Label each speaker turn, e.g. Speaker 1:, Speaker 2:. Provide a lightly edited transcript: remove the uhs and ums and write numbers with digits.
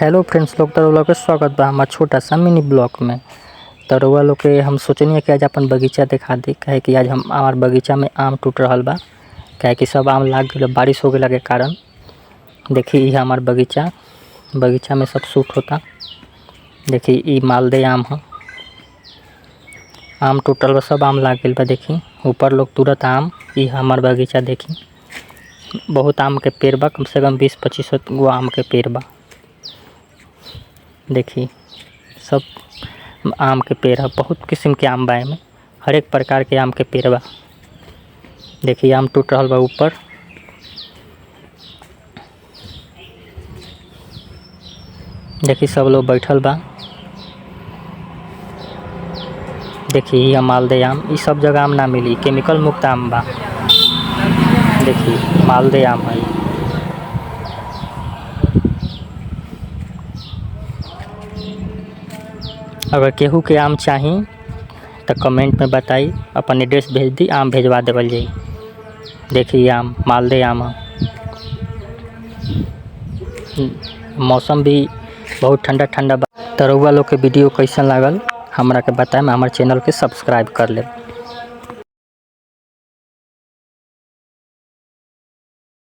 Speaker 1: Hello friends लोग, तो लोग के स्वागत बा हमार छोटा सा मिनी ब्लॉग में। तो रउआ लोग के हम सोचनी कि आज अपन बगीचा दिखा दी, काहे कि आज हम हमार बगीचा में आम टूट रहल बा, काहे कि सब आम लाग गइल, बारिश हो गइला के कारण। देखी ई हमार बगीचा में सब सूट होता। देखी ई मालदे आम ह, आम टूटल बा, सब आम लाग गइल बा। देखी ऊपर लोग तुरत आम। ई हमार बगीचा देखी बहुत आम के पेड़ बा, कम से कम 20-25 गो आम के पेड़ बा। देखी सब आम के पेड़ है, बहुत किस्म के आम बा एमे, हर एक प्रकार के आम के पेड़ बा। देखी आम टूट रहल बा ऊपर। देखी सब लोग बैठल बा। देखी ये मालदे आम, ई सब जगह आम ना मिली, केमिकल मुक्त आम बा। देखी मालदे आम है। अगर केहू के आम चाही तो कमेंट में बताई, अपन एड्रेस भेज दी, आम भेजवा देवल जाई। देखी आम मालदे आम है। मौसम भी बहुत ठंडा ठंडा बा। तो रउआ लोग के वीडियो कैसन लागल हमरा के बताएं, हमारे चैनल के सब्सक्राइब कर ले।